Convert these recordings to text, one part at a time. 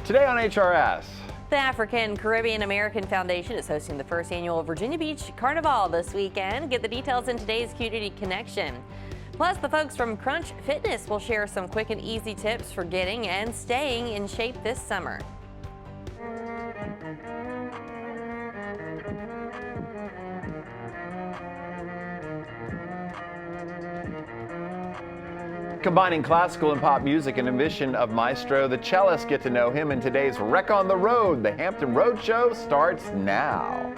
Today on HRS. The African Caribbean American Foundation is hosting the first annual Virginia Beach Carnival this weekend. Get the details in today's Community Connection. Plus, the folks from Crunch Fitness will share some quick and easy tips for getting and staying in shape this summer. Combining classical and pop music and a mission of Maestro, the cellists get to know him in today's Wreck on the Road. The Hampton Roads Show starts now.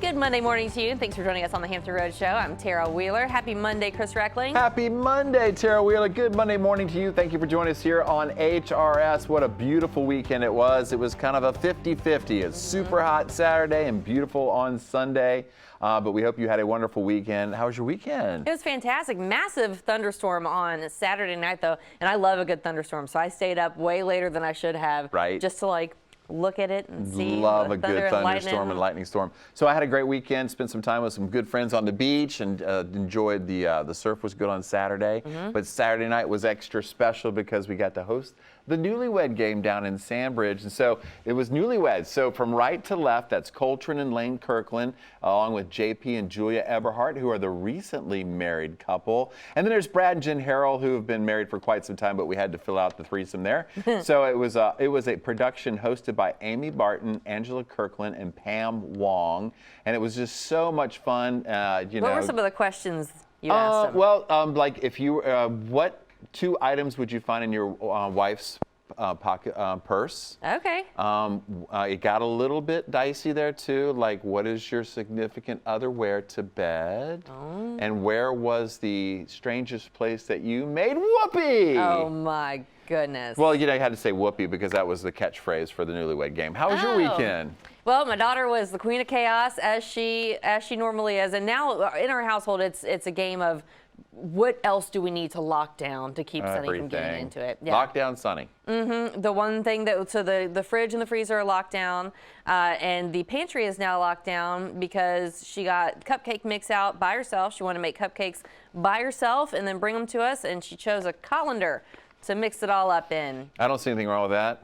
Good Monday morning to you. Thanks for joining us on the Hampton Roads Show. I'm Tara Wheeler. Happy Monday, Chris Reckling. Happy Monday, Tara Wheeler. Good Monday morning to you. Thank you for joining us here on HRS. What a beautiful weekend it was. It was kind of a 50-50. It's super hot Saturday and beautiful on Sunday. But we hope you had a wonderful weekend. How was your weekend? It was fantastic. Massive thunderstorm on Saturday night, though. And I love a good thunderstorm. So I stayed up way later than I should have. Right. Just to look at it and see. Love a thunder good and thunderstorm and lightning storm. So I had a great weekend, spent some time with some good friends on the beach, and enjoyed the surf was good on Saturday. But Saturday night was extra special because we got to host the newlywed game down in Sandbridge. And so it was newlyweds. So from right to left, that's Coltrane and Lane Kirkland, along with JP and Julia Eberhardt, who are the recently married couple. And then there's Brad and Jen Harrell, who have been married for quite some time, but we had to fill out the threesome there. So it was a production hosted by Amy Barton, Angela Kirkland, and Pam Wong. And it was just so much fun. What were some of the questions you asked them? Well, like if you, what 2 items would you find in your wife's pocket purse? Okay. It got a little bit dicey there too. Like, what does your significant other wear to bed? Oh. And where was the strangest place that you made whoopee? Oh my goodness. Well, you had to say whoopee because that was the catchphrase for the newlywed game. How was your weekend? Well, my daughter was the queen of chaos, as she normally is, and now in our household, it's a game of what else do we need to lock down to keep Sunny from getting into it? Yeah. Lock down Sunny. The one thing so the fridge and the freezer are locked down, and the pantry is now locked down because she got cupcake mix out by herself. She wanted to make cupcakes by herself and then bring them to us, and she chose a colander to mix it all up in. I don't see anything wrong with that.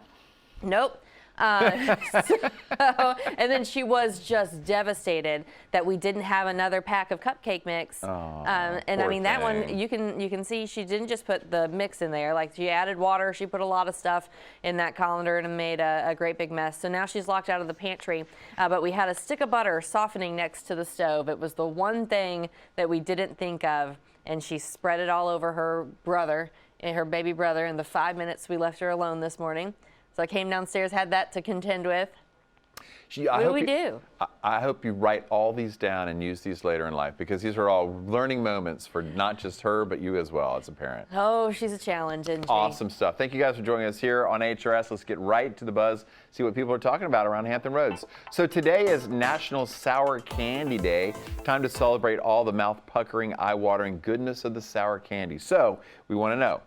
Nope. And then she was just devastated that we didn't have another pack of cupcake mix. And I mean, that one, you can see she didn't just put the mix in there. Like, she added water, she put a lot of stuff in that colander and made a great big mess. So now she's locked out of the pantry. But we had a stick of butter softening next to the stove. It was the one thing that we didn't think of, and she spread it all over her brother, and her baby brother, in the 5 minutes we left her alone this morning. So I came downstairs, had that to contend with. What do we do? I hope you write all these down and use these later in life, because these are all learning moments for not just her, but you as well as a parent. Oh, she's a challenge, isn't she? Awesome stuff. Thank you guys for joining us here on HRS. Let's get right to the buzz, see what people are talking about around Hampton Roads. So today is National Sour Candy Day. Time to celebrate all the mouth-puckering, eye-watering goodness of the sour candy. So we want to know,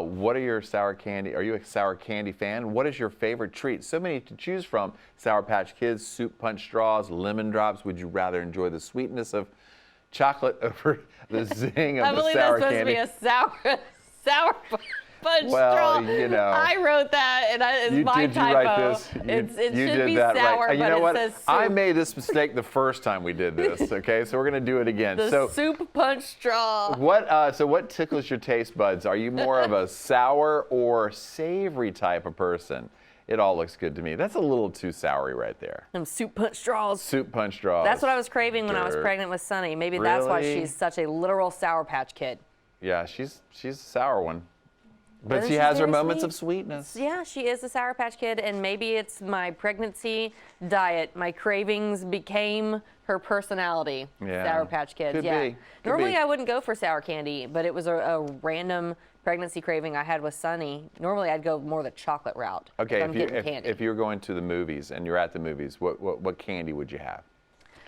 what are your sour candy? Are you a sour candy fan? What is your favorite treat? So many to choose from. Sour Patch Kids, Soup Punch Straws, Lemon Drops. Would you rather enjoy the sweetness of chocolate over the zing of the sour candy? I believe that's supposed to be a sour punch straw. I wrote that, and it's my typo. You write this? It should be sour, right. You but know what? Says soup. I made this mistake the first time we did this, okay? So we're going to do it again. The soup punch straw. So what tickles your taste buds? Are you more of a sour or savory type of person? It all looks good to me. That's a little too soury right there. Some soup punch straws. Soup punch straws. That's what I was craving when I was pregnant with Sunny. Maybe that's why she's such a literal Sour Patch Kid. Yeah, she's a sour one. But she has her moments of sweetness. Yeah, she is a Sour Patch Kid, and maybe it's my pregnancy diet. My cravings became her personality. Yeah. Sour Patch Kids. Could be. Normally I wouldn't go for sour candy, but it was a random pregnancy craving I had with Sunny. Normally I'd go more the chocolate route. Okay, if you were going to the movies and you're at the movies, what candy would you have?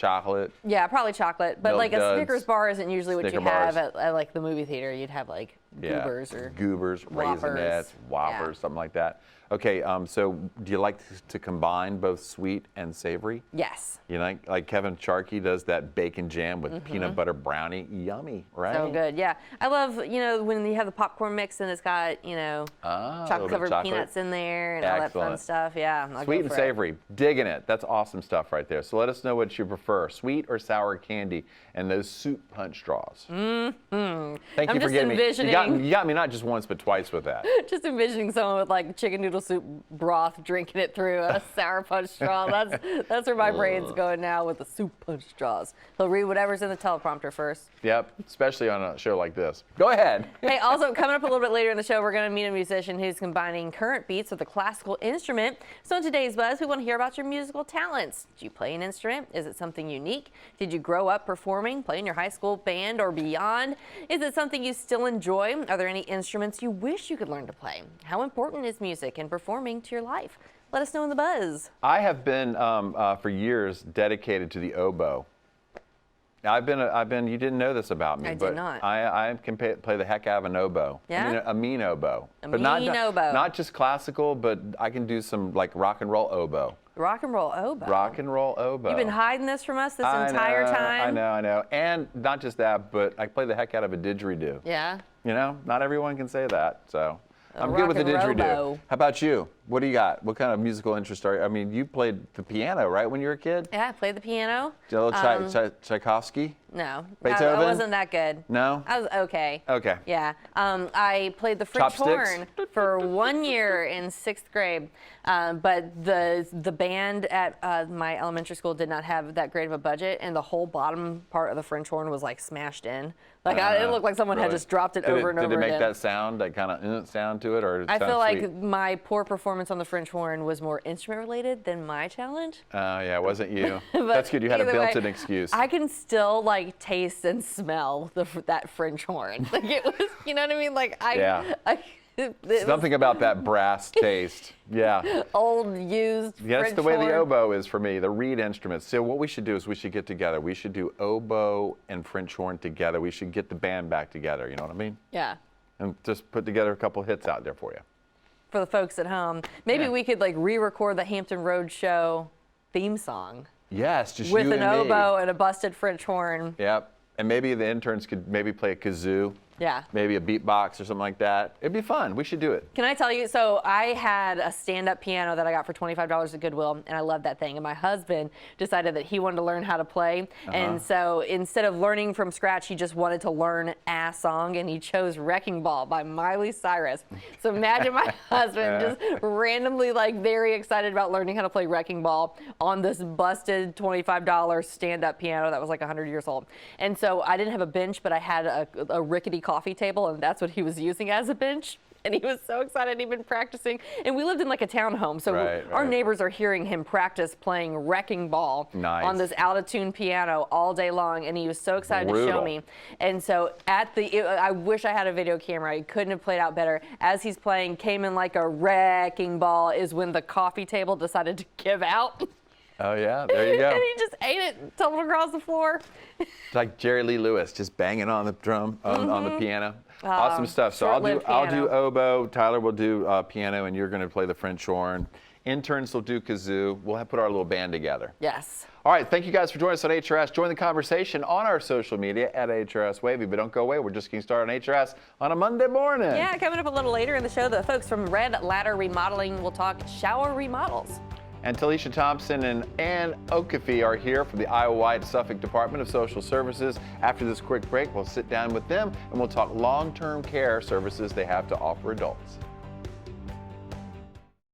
Chocolate? Yeah, probably chocolate. But Milk like Duds, a Snickers bar isn't usually what Snicker you have bars. at like the movie theater. You'd have like goobers or goobers, whoppers. raisinets, whoppers, something like that. Okay, so do you like to combine both sweet and savory? Yes. You like Kevin Sharkey does that bacon jam with peanut butter brownie. Yummy, right? So good, yeah. I love, when you have the popcorn mix and it's got, chocolate-covered peanuts in there and all that fun stuff. Yeah, I'll Sweet go and for savory, digging it. That's awesome stuff right there. So let us know what you prefer, sweet or sour candy, and those soup punch straws. Thank you for getting me. You got me not just once but twice with that. Just envisioning someone with like chicken noodle soup broth drinking it through a sour punch straw. That's where my brain's going now with the soup punch straws. He'll read whatever's in the teleprompter first. Yep, especially on a show like this. Go ahead. Hey, also coming up a little bit later in the show, we're going to meet a musician who's combining current beats with a classical instrument. So in today's Buzz, we want to hear about your musical talents. Do you play an instrument? Is it something unique? Did you grow up performing, play in your high school band or beyond? Is it something you still enjoy? Are there any instruments you wish you could learn to play? How important is music and performing to your life? Let us know in the Buzz. I have been for years dedicated to the oboe. I've been. You didn't know this about me, I but did not. I can play the heck out of an oboe. Yeah? I mean, a mean oboe. But not just classical, but I can do some like rock and roll oboe. Rock and roll oboe. Rock and roll oboe. You've been hiding this from us this entire time. I know. And not just that, but I play the heck out of a didgeridoo. Yeah. Not everyone can say that, so. I'm good with the didgeridoo. Robo. How about you? What do you got? What kind of musical interest are you? I mean, you played the piano, right, when you were a kid? Yeah, I played the piano. Did a little Tchaikovsky? No. Beethoven? I wasn't that good. No? I was okay. Okay. Yeah. I played the French horn for 1 year in 6th grade. But the band at my elementary school did not have that great of a budget, and the whole bottom part of the French horn was like smashed in. Like it looked like someone had just dropped it over and over again. Did it make that sound, that kind of sound to it, or I feel like my poor performance on the French horn was more instrument related than my challenge. Oh yeah, it wasn't you. That's good. You had a built-in excuse. I can still like taste and smell that French horn. Like it was, you know what I mean? Like Something about that brass taste. Yeah. Old used. Yeah, that's French the way horn. the oboe is for me. The reed instruments. So what we should do is we should get together. We should do oboe and French horn together. We should get the band back together. You know what I mean? Yeah. And just put together a couple hits out there for you. For the folks at home, maybe we could like re-record the Hampton Roads Show theme song. Yes, just with you an and oboe me. and a busted French horn. Yep. And maybe the interns could maybe play a kazoo. Yeah. Maybe a beatbox or something like that. It'd be fun. We should do it. Can I tell you? So I had a stand-up piano that I got for $25 at Goodwill, and I love that thing. And my husband decided that he wanted to learn how to play. And so instead of learning from scratch, he just wanted to learn a song, and he chose Wrecking Ball by Miley Cyrus. So imagine my husband just randomly like very excited about learning how to play Wrecking Ball on this busted $25 stand-up piano that was like 100 years old. And so I didn't have a bench, but I had a rickety coffee table, and that's what he was using as a bench. And he was so excited. He'd been practicing, and we lived in like a townhome, so our neighbors are hearing him practice playing Wrecking Ball on this out-of-tune piano all day long, and he was so excited to show me. And so I wish I had a video camera. He couldn't have played out better. As he's playing, came in like a wrecking ball is when the coffee table decided to give out. Oh yeah, there you go. And he just ate it, tumbled across the floor. It's like Jerry Lee Lewis just banging on the drum, on the piano. Awesome stuff. So I'll do oboe, Tyler will do piano, and you're going to play the French horn. Interns will do kazoo. We'll put our little band together. Yes. All right, thank you guys for joining us on HRS. Join the conversation on our social media at HRS Wavy, but don't go away. We're just getting started on HRS on a Monday morning. Yeah, coming up a little later in the show, the folks from Red Ladder Remodeling will talk shower remodels. And Talisha Thompson and Ann Okafe are here from the Iowa-wide Suffolk Department of Social Services. After this quick break, we'll sit down with them and we'll talk long-term care services they have to offer adults.